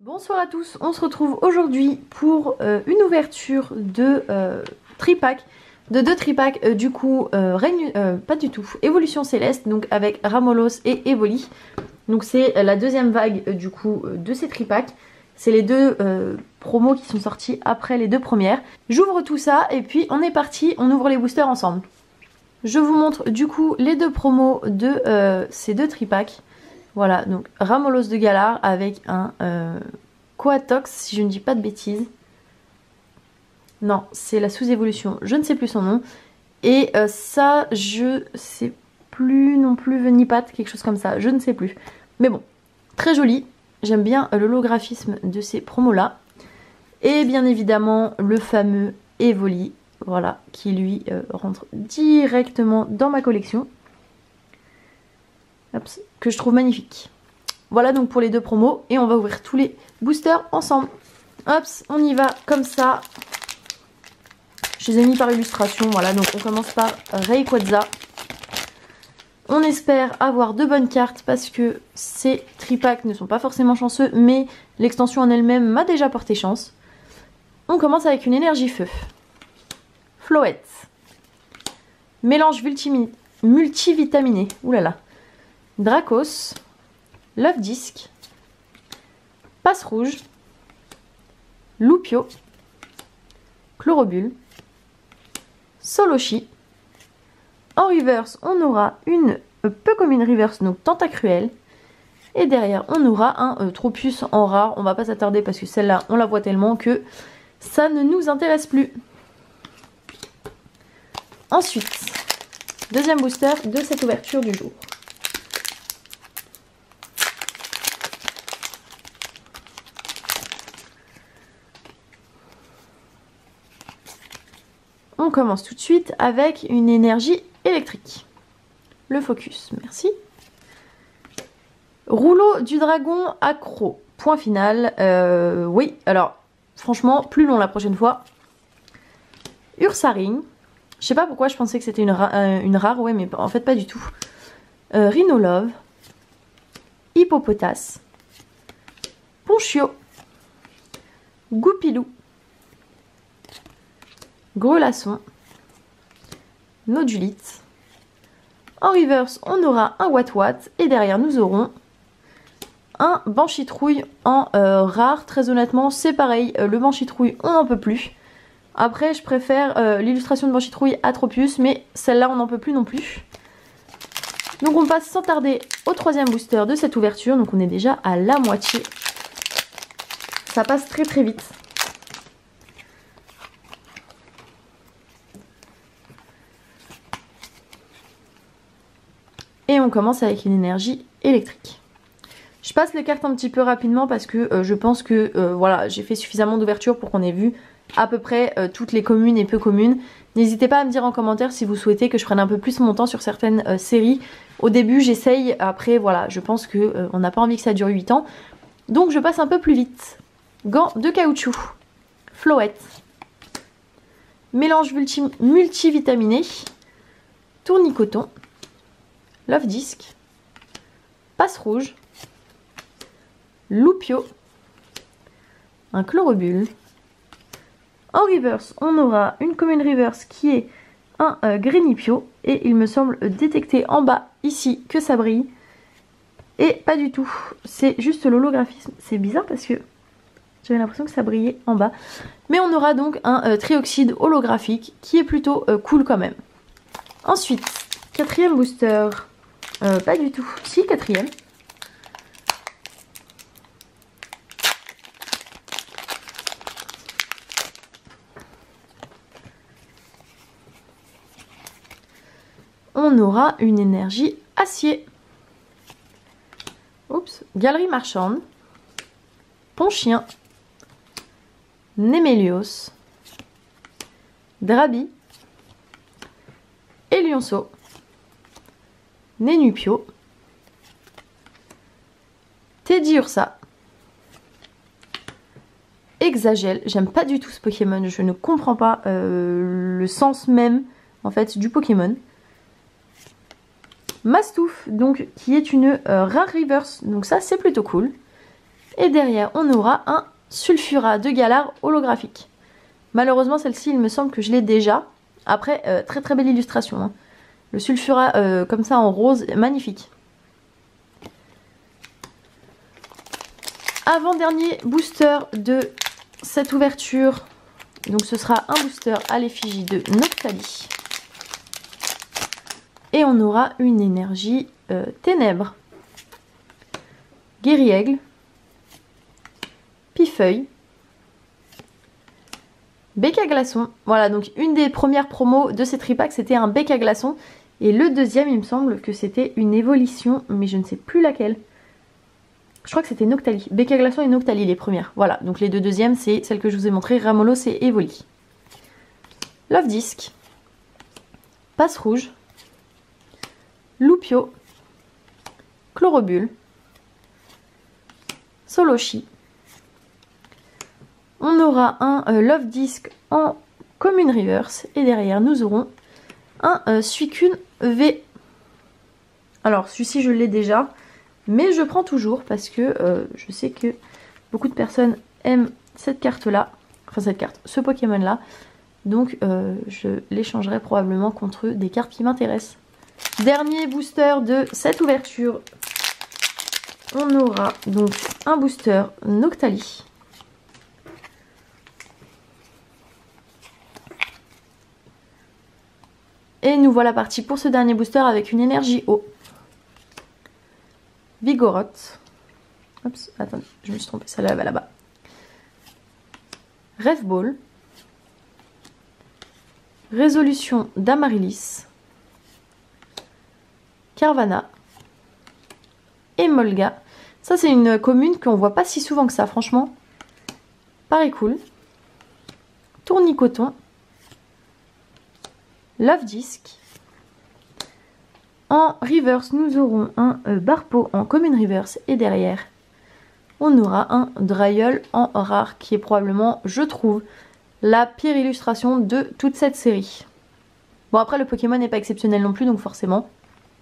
Bonsoir à tous, on se retrouve aujourd'hui pour une ouverture de tripack, de deux tripacks du coup, pas du tout, Évolution Céleste, donc avec Ramolos et Evoli. Donc c'est la deuxième vague du coup de ces tripacks. C'est les deux promos qui sont sortis après les deux premières. J'ouvre tout ça et puis on est parti, on ouvre les boosters ensemble. Je vous montre du coup les deux promos de ces deux tripacks. Voilà, donc Ramolos de Galar avec un Coatox, si je ne dis pas de bêtises. Non, c'est la sous-évolution, je ne sais plus son nom. Et ça, je sais plus non plus, Venipat, quelque chose comme ça, je ne sais plus. Mais bon, très joli. J'aime bien l'holographisme de ces promos-là. Et bien évidemment, le fameux Evoli, voilà, qui lui rentre directement dans ma collection. Hop, que je trouve magnifique. Voilà donc pour les deux promos et on va ouvrir tous les boosters ensemble. Hop, on y va comme ça. Je les ai mis par illustration, voilà, donc on commence par Rayquaza. On espère avoir de bonnes cartes parce que ces tripacks ne sont pas forcément chanceux, mais l'extension en elle-même m'a déjà porté chance. On commence avec une énergie feu. Floette. Mélange multivitaminé. Oulala. Dracos. Love Disc. Passe rouge. Loupio. Chlorobule. Solochi. En reverse, on aura une peu comme une reverse, donc Tentacruel. Et derrière, on aura un Tropius en rare. On va pas s'attarder parce que celle-là, on la voit tellement que ça ne nous intéresse plus. Ensuite, deuxième booster de cette ouverture du jour. On commence tout de suite avec une énergie électrique. Le focus, merci. Rouleau du dragon accro. Point final. Oui, alors, franchement, plus long la prochaine fois. Ursaring. Je sais pas pourquoi je pensais que c'était une rare, ouais, mais en fait pas du tout. Rhinolove. Hippopotas. Ponchio. Goupilou. Grelasson. Nodulite. En reverse, on aura un Watwat et derrière nous aurons un Banchitrouille en rare. Très honnêtement, c'est pareil, le Banchitrouille, on n'en peut plus. Après, je préfère l'illustration de Banchitrouille à Tropius, mais celle-là, on n'en peut plus non plus. Donc on passe sans tarder au troisième booster de cette ouverture. Donc on est déjà à la moitié. Ça passe très très vite. Et on commence avec une énergie électrique. Je passe les cartes un petit peu rapidement parce que je pense que voilà, j'ai fait suffisamment d'ouvertures pour qu'on ait vu à peu près toutes les communes et peu communes. N'hésitez pas à me dire en commentaire si vous souhaitez que je prenne un peu plus mon temps sur certaines séries. Au début j'essaye, après voilà, je pense que on n'a pas envie que ça dure 8 ans. Donc je passe un peu plus vite. Gants de caoutchouc. Floette. Mélange multivitaminé. Tournicoton. Love Disc. Passe rouge. Loupio. Un Chlorobule. En reverse, on aura une commune reverse qui est un Grenipio. Et il me semble détecter en bas, ici, que ça brille. Et pas du tout. C'est juste l'holographisme. C'est bizarre parce que j'avais l'impression que ça brillait en bas. Mais on aura donc un trioxyde holographique qui est plutôt cool quand même. Ensuite, quatrième booster. Pas du tout. Si, quatrième. On aura une énergie acier. Oups. Galerie marchande. Ponchien. Némélios. Drabi. Et Lionceau. Nénupio. Teddiursa. Exagel. J'aime pas du tout ce Pokémon. Je ne comprends pas le sens même en fait du Pokémon. Mastouf, donc qui est une rare reverse. Donc ça c'est plutôt cool. Et derrière, on aura un Sulfura de Galar holographique. Malheureusement, celle-ci, il me semble que je l'ai déjà. Après, très très belle illustration. Hein. Le Sulfura comme ça en rose, magnifique. Avant-dernier booster de cette ouverture. Donc ce sera un booster à l'effigie de Noctali. Et on aura une énergie ténèbres. Guéri-aigle. Pifeuille. Bec à glaçon. Voilà, donc une des premières promos de ces tripacks, c'était un bec à glaçon. Et le deuxième, il me semble que c'était une évolution, mais je ne sais plus laquelle. Je crois que c'était Noctali. Bec à glaçon et Noctali, les premières. Voilà, donc les deux deuxièmes, c'est celles que je vous ai montrées, Ramolos et Evoli. Love Disc. Passe rouge. Loupio. Chlorobule. Soloshi. On aura un Love Disc en Commune Reverse. Et derrière, nous aurons un Suicune V. Alors, celui-ci, je l'ai déjà. Mais je prends toujours parce que je sais que beaucoup de personnes aiment cette carte-là. Enfin, cette carte, ce Pokémon-là. Donc, je l'échangerai probablement contre des cartes qui m'intéressent. Dernier booster de cette ouverture. On aura donc un booster Noctali. Et nous voilà partis pour ce dernier booster avec une énergie eau. Vigoroth. Oups, attendez, je me suis trompée, celle-là va là-bas. Rêve Ball. Résolution d'Amaryllis. Carvana. Et Molga. Ça, c'est une commune qu'on voit pas si souvent que ça, franchement. Pareil cool. Tournicoton. Love Disc. En reverse, nous aurons un Barpo en commune reverse. Et derrière, on aura un Dryol en rare, qui est probablement, je trouve, la pire illustration de toute cette série. Bon, après, le Pokémon n'est pas exceptionnel non plus, donc forcément.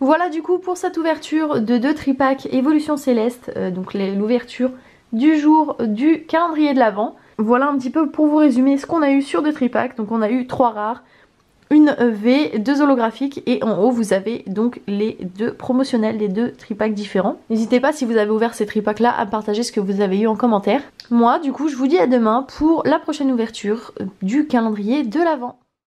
Voilà du coup pour cette ouverture de 2 tripacks Évolution Céleste, donc l'ouverture du jour du calendrier de l'Avent. Voilà un petit peu pour vous résumer ce qu'on a eu sur 2 tripacks. Donc on a eu 3 rares, une V, 2 holographiques et en haut vous avez donc les 2 promotionnels des 2 tripacks différents. N'hésitez pas si vous avez ouvert ces tripacks là à partager ce que vous avez eu en commentaire. Moi du coup je vous dis à demain pour la prochaine ouverture du calendrier de l'Avent.